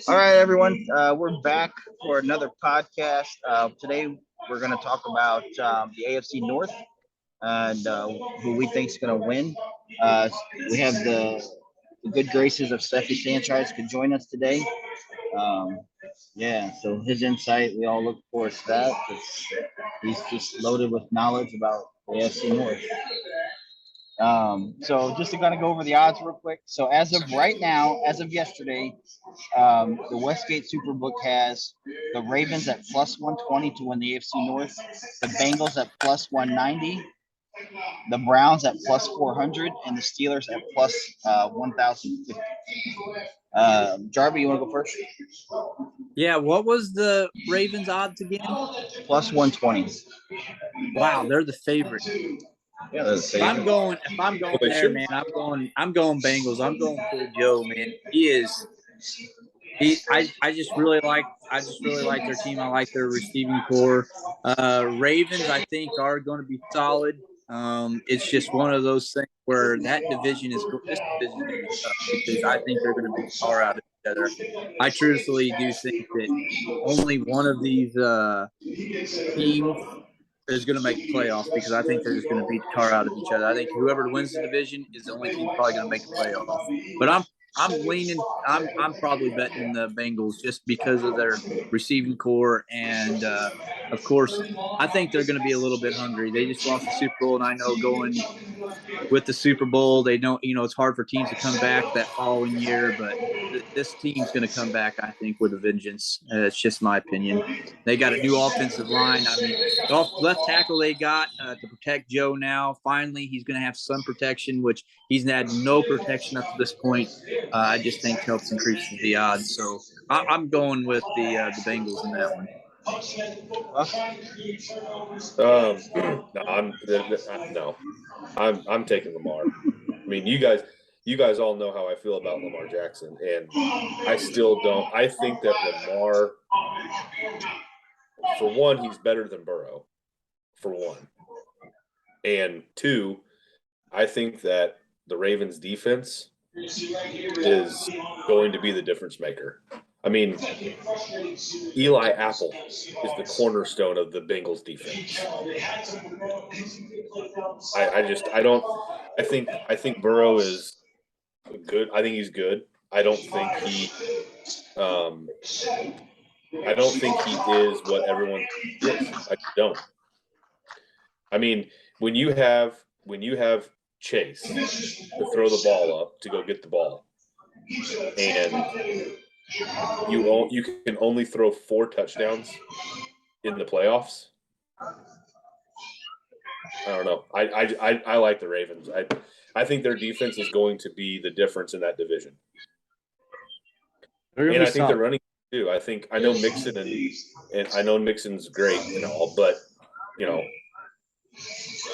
All right, everyone. We're back for another podcast. Today, we're going to talk about the AFC North and who we think is going to win. Uh, we have the good graces of Steffi Sanchez could join us today. Um, yeah, so his insight, we all look forward to that. He's just loaded with knowledge about the AFC North. So just to kind of go over the odds real quick. So as of right now, as of yesterday, the Westgate Superbook has the Ravens at plus 120 to win the AFC North, the Bengals at plus 190, the Browns at plus 400, and the Steelers at plus 1,050. Jarby, you want to go first? Yeah, what was the Ravens odds again? Plus 120. Wow, they're the favorite. Yeah, they're the If I'm favorite. going there, man, I'm going Bengals. I'm going full Joe, man. I just really like their team. I like their receiving core. Ravens, I think, are going to be solid. It's just one of those things where this division is going to be tough because I think they're going to be far out of each other. I truthfully do think that only one of these teams is going to make the playoffs because I think they're just going to beat the tar out of each other. I think whoever wins the division is the only team probably going to make the playoff. But I'm probably betting the Bengals just because of their receiving core and of course I think they're going to be a little bit hungry. They just lost the Super Bowl, and I know going with the Super Bowl, they don't, it's hard for teams to come back that following year, but this team's going to come back, I think, with a vengeance. It's just my opinion. They got a new offensive line. I mean, the left tackle they got to protect Joe now. Finally, he's going to have some protection, which he's had no protection up to this point. I just think helps increase the odds. So I'm going with the Bengals in that one. I'm taking Lamar. I mean, you guys all know how I feel about Lamar Jackson, and I still don't. I think that Lamar, for one, he's better than Burrow, for one, and two, I think that the Ravens' defense is going to be the difference maker. I mean, Eli Apple is the cornerstone of the Bengals defense. I think Burrow is good. I think he's good. I don't think he is what everyone is. I don't. I mean, when you have Chase to throw the ball up to go get the ball, and you can only throw 4 touchdowns in the playoffs. I don't know. I like the Ravens. I think their defense is going to be the difference in that division. And I think they're running too. I know Mixon and I know Mixon's great and all, but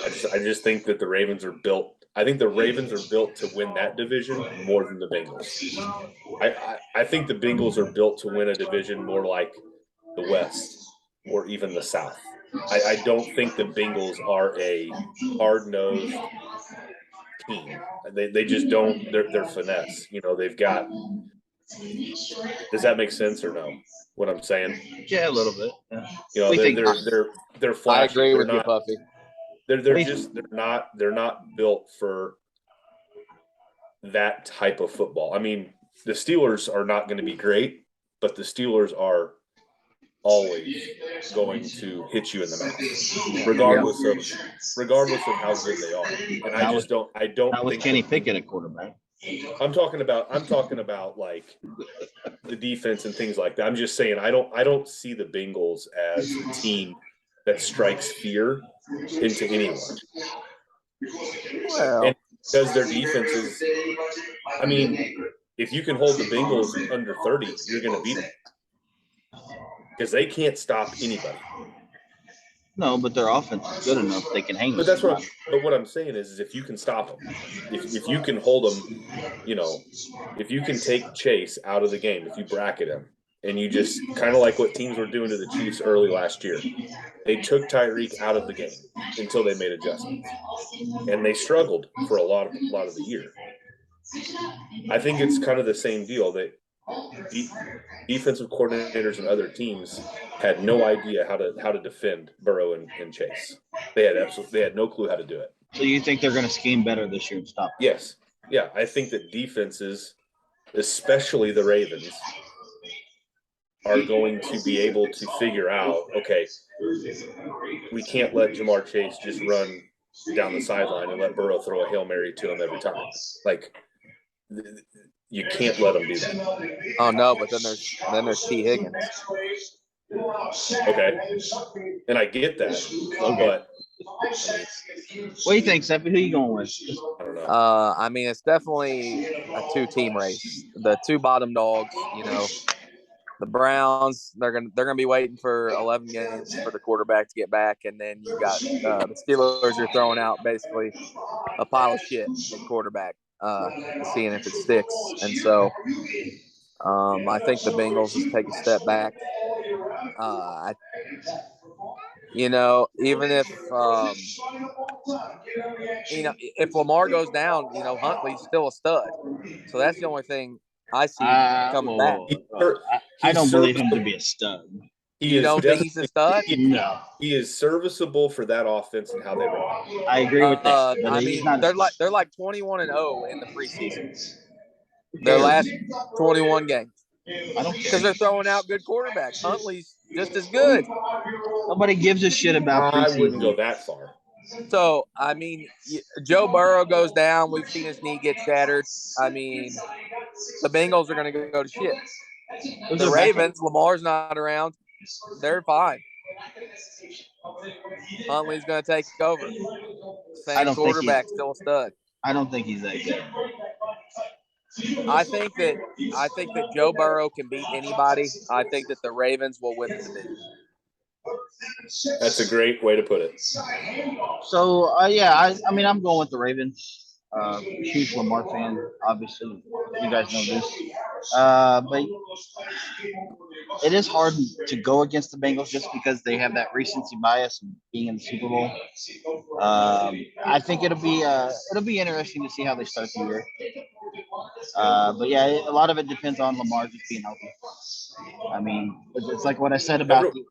I just think that the Ravens are built. I think the Ravens are built to win that division more than the Bengals. I think the Bengals are built to win a division more like the West or even the South. I don't think the Bengals are a hard-nosed team. They just don't. They're finesse. They've got. Does that make sense or no? What I'm saying? Yeah, a little bit. Yeah. They're flashy. I agree with you, Puffy. They're not built for that type of football. I mean, the Steelers are not going to be great, but the Steelers are always going to hit you in the mouth, regardless of how good they are. And I don't not with Kenny Pickett at quarterback. I'm talking about like the defense and things like that. I'm just saying I don't see the Bengals as a team that strikes fear into anyone. Well, and because their defense is, I mean, if you can hold the Bengals under 30, you're going to beat them because they can't stop anybody. No, but their offense is good enough they can hang. But what I'm saying is if you can stop them, if you can hold them, if you can take Chase out of the game, if you bracket him, and you just kind of like what teams were doing to the Chiefs early last year, they took Tyreek out of the game until they made adjustments, and they struggled for a lot of the year. I think it's kind of the same deal that defensive coordinators and other teams had no idea how to defend Burrow and Chase. They had no clue how to do it. So you think they're going to scheme better this year and stop? Yes. Yeah, I think that defenses, especially the Ravens, are going to be able to figure out, okay, we can't let Jamar Chase just run down the sideline and let Burrow throw a Hail Mary to him every time. Like, you can't let him do that. Oh no, but then there's T. Higgins. Okay, and I get that, but what do you think, Seppi? Who are you going with? I don't know. I mean, it's definitely a 2-team race. The two bottom dogs, the Browns, they're gonna be waiting for 11 games for the quarterback to get back, and then you got the Steelers are throwing out basically a pile of shit at quarterback, seeing if it sticks. And so I think the Bengals just take a step back. Even if Lamar goes down, Huntley's still a stud. So that's the only thing I see coming back. I don't believe him to be a stud. You don't think he's a stud? No. He is serviceable for that offense and how they run. I agree with that. I mean, they're like 21-0 in the preseason. Their last 21 games. I don't care. Because they're throwing out good quarterbacks. Huntley's just as good. Nobody gives a shit about preseason. I wouldn't go that far. So, I mean, Joe Burrow goes down. We've seen his knee get shattered. I mean, the Bengals are going to go to shit. The Ravens, Lamar's not around. They're fine. Huntley's going to take over. Same quarterback, still a stud. I don't think he's that good. I think that Joe Burrow can beat anybody. I think that the Ravens will win the division. That's a great way to put it. So I mean, I'm going with the Ravens. Huge Lamar fan, obviously. You guys know this. But it is hard to go against the Bengals just because they have that recency bias of being in the Super Bowl. I think it'll be interesting to see how they start the year. But yeah, a lot of it depends on Lamar just being healthy. I mean, it's like what I said about the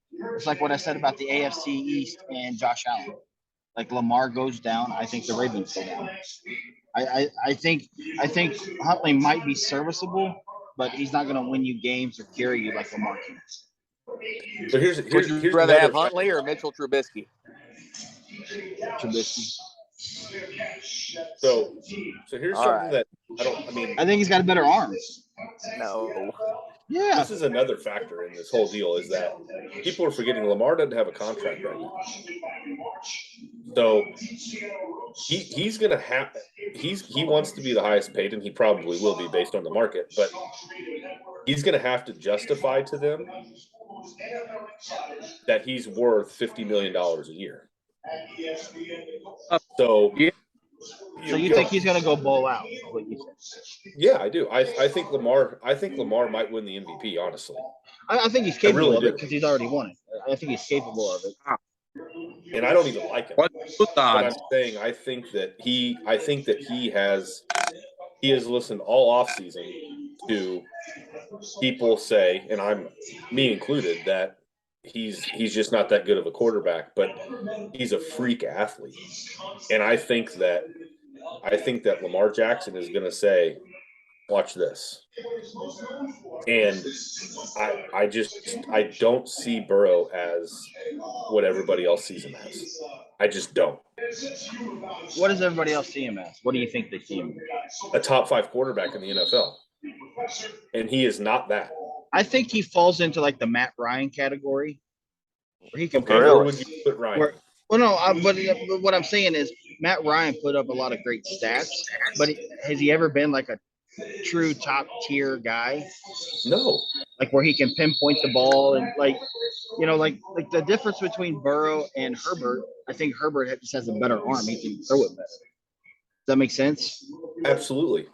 AFC East and Josh Allen. Like Lamar goes down, I think the Ravens go down. I think Huntley might be serviceable, but he's not going to win you games or carry you like Lamar can. So Would you rather have Huntley or Mitchell Trubisky? Trubisky. So here's something that I think he's got a better arm. No. Yeah. This is another factor in this whole deal is that people are forgetting Lamar doesn't have a contract right now. So he's going to have he wants to be the highest paid, and he probably will be based on the market, but he's going to have to justify to them that he's worth $50 million a year. So you think he's going to go ball out? What you think? Yeah, I do. I think Lamar might win the MVP. Honestly, I think he's capable of it because he's already won it. I think he's capable of it. And I don't even like him. But I'm saying I think that he has listened all offseason to people say, and I'm me included, that he's just not that good of a quarterback, but he's a freak athlete. And I think that Lamar Jackson is going to say, watch this. And I don't see Burrow as what everybody else sees him as. I just don't. What does everybody else see him as? What do you think they see him as? A top 5 quarterback in the NFL. And he is not that. I think he falls into like the Matt Ryan category. Where he can where would you put Ryan? But what I'm saying is Matt Ryan put up a lot of great stats, but has he ever been like a true top tier guy? No. Like where he can pinpoint the ball and like the difference between Burrow and Herbert, I think Herbert just has a better arm. He can throw it better. Does that make sense? Absolutely.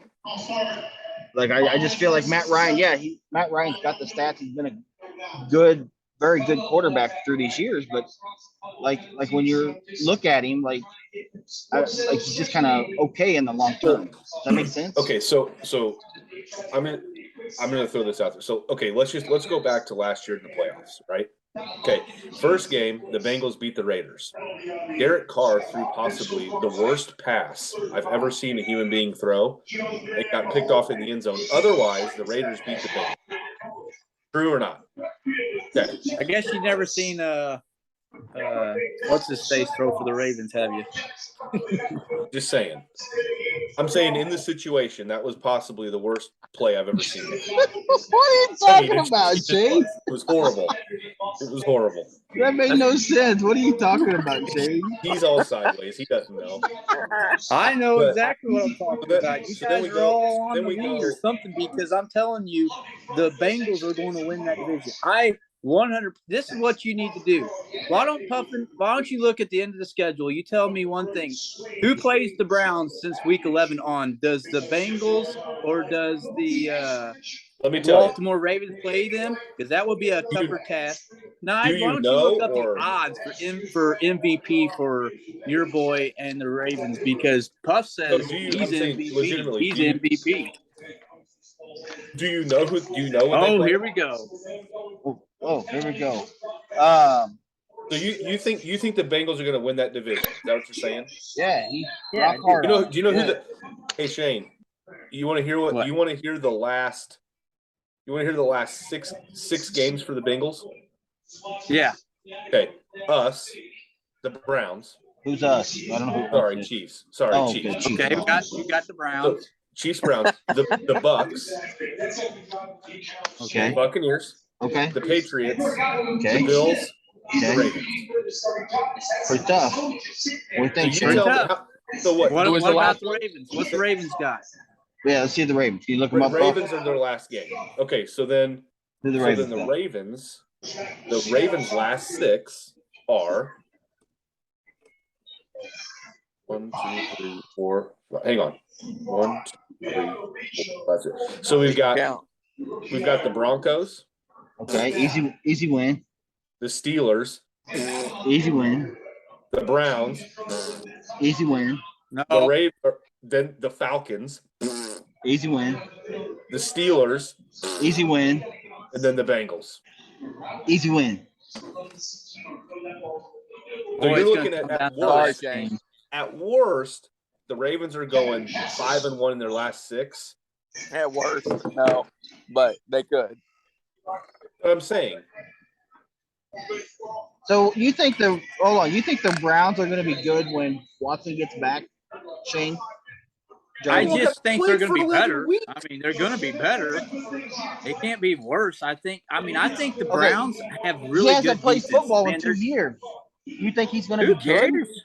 Like I just feel like Matt Ryan, Matt Ryan's got the stats. He's been a good very good quarterback through these years, but like when you look at him, like he's just kind of okay in the long term. Does that make sense? Okay, so I'm gonna throw this out there. So okay, let's go back to last year in the playoffs, right? Okay, first game, the Bengals beat the Raiders. Derek Carr threw possibly the worst pass I've ever seen a human being throw. It got picked off in the end zone. Otherwise, the Raiders beat the Bengals. True or not? Okay. I guess you've never seen what's his face throw for the Ravens, have you? Just saying. I'm saying in the situation, that was possibly the worst play I've ever seen. What are you talking about, Shane? It was horrible. It was horrible. That made no sense. What are you talking about, Shane? He's all sideways. He doesn't know. I know But- exactly what I'm talking about. You so then guys we are go- all on then the we lead go- or something because I'm telling you, the Bengals are going to win that division. 100. This is what you need to do. Why don't you look at the end of the schedule? You tell me one thing. Who plays the Browns since week 11 on? Does the Bengals or does the Let me tell you. Baltimore Ravens play them? Because that would be a tougher task. Now, do why you don't you know, look up or- the odds for MVP for your boy and the Ravens? Because Puff says I'm he's saying MVP. legitimately, He's do you- MVP. Do you know when they Oh, play? here we go. Oh, here we go. So you think the Bengals are going to win that division? Is that what you're saying? Yeah, he Yeah, rock hard. Do you know who the? Hey Shane, you want to hear what? What? You want to hear the last? You want to hear the last six games for the Bengals? Yeah. Okay, us, the Browns. Who's us? I don't know who. Sorry, Chiefs. Sorry, Oh, Chiefs. okay, Chiefs. Okay, you got the So, Browns. Chiefs, Browns, the Bucks, Okay. the Buccaneers, Okay. the Patriots, Okay. the Bills, the Okay. Ravens. Pretty tough. What do you So think, you Shane? tell me. tough. So what? What Who was about the last the Ravens? What's the Ravens got? Yeah, let's see the Ravens. Can you look them up? Ravens are their last game. Okay, so then Who the So Ravens? then the got? Ravens' last six are 1, 2, 3, 4. Hang on, 1, 2, 3, 4, 5, 6. So we've got count? the Broncos, Okay, easy win. the Steelers, Easy win. the Browns, Easy win. No. the then the Falcons, Easy win. the Steelers, Easy win. and then the Bengals. Easy win. So Boy, you're it's looking gonna at come down to the worst. last game. At worst, the Ravens are going 5-1 in their last six. At worst, no, but they could. But I'm saying. So you think the Browns are going to be good when Watson gets back, Shane? I Jones? just think they're going to be 11 better. weeks. I mean, they're going to be better. They can't be worse. I think the Okay. Browns have He really hasn't good played defense. football Man, in 2 years. You think he's going to who be good? cares?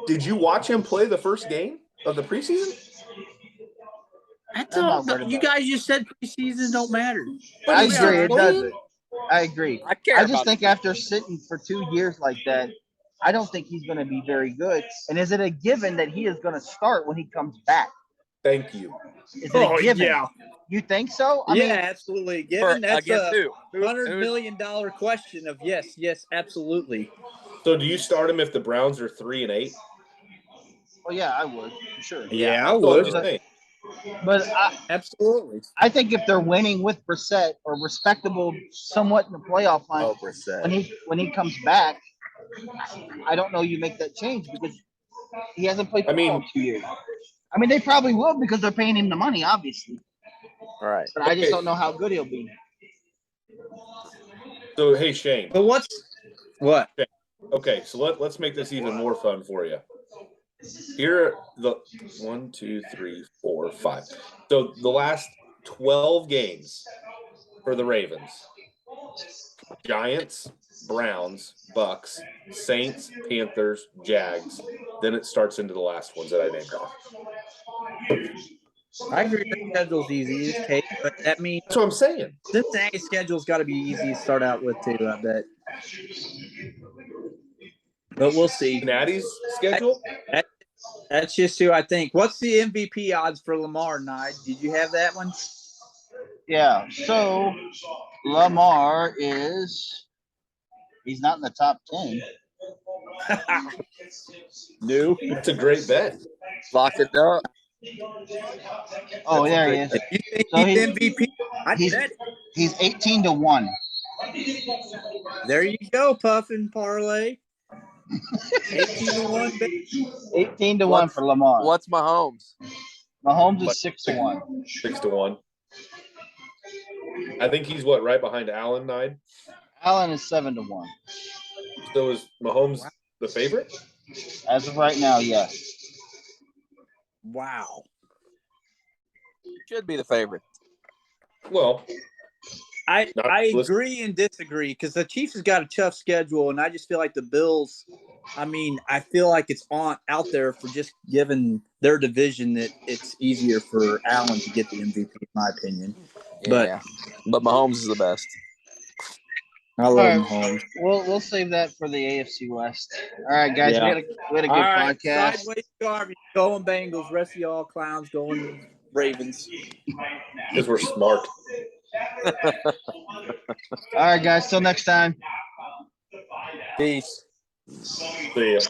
Did you watch him play the first game of the preseason? That's I'm all. not worried You about guys just said preseason don't matter. I he's agree. It not doesn't. I agree. I care. I just about think it. after sitting for 2 years like that, I don't think he's going to be very good. And is it a given that he is going to start when he comes back? Thank you. Is it a given? yeah, You think so? absolutely. Given that's against a who? $100 million question of yes, absolutely. So do you start him if the Browns are 3-8? Well, yeah, I would. Sure. Yeah, I That's all I'm would. just saying. But Absolutely. I think if they're winning with Brissett or respectable somewhat in the playoff hunt, Oh, Brissett. when he comes back, I don't know you make that change because he hasn't played football in 2 years. I mean, they probably will because they're paying him the money, obviously. All right. But I just don't know how good he'll be. So hey Shane. But what? Okay, so let's make this even more fun for you. Here are the 1, 2, 3, 4, 5. So the last 12 games for the Ravens: Giants, Browns, Bucks, Saints, Panthers, Jags. Then it starts into the last ones that I named off. I agree. The schedule's easy as cake, but that means That's what I'm saying. Cincinnati's schedule's got to be easy to start out with too. I bet. But we'll see. Cincinnati's schedule. That's just who I think. What's the MVP odds for Lamar, Nye? Did you have that one? Yeah. So Lamar he's not in the top 10. No. It's a great bet. Lock it up. Oh, That's a there he great is. bet. If you think So he's MVP, I'd he's bet. he's 18-1. There you go, Puffin Parlay. 18-1. 18-1 for Lamar. What's Mahomes? Mahomes is Like 6-1. 6-1. I think he's right behind Allen 9. Allen is 7-1. So is Mahomes the favorite? As of right now, yes. Wow. Should be the favorite. Well, I listen. agree and disagree because the Chiefs has got a tough schedule, and I just feel like the Bills. I mean, I feel like it's out there for just given their division that it's easier for Allen to get the MVP, in my opinion. Yeah. But Mahomes is the best. I love All right. Mahomes. We'll save that for the AFC West. All right, guys. Yeah. We had a good All right, podcast. sideways garbage. Going Bengals. Rest of y'all clowns going Ravens. Because we're smart. All right, guys. Till next time. Peace. See ya.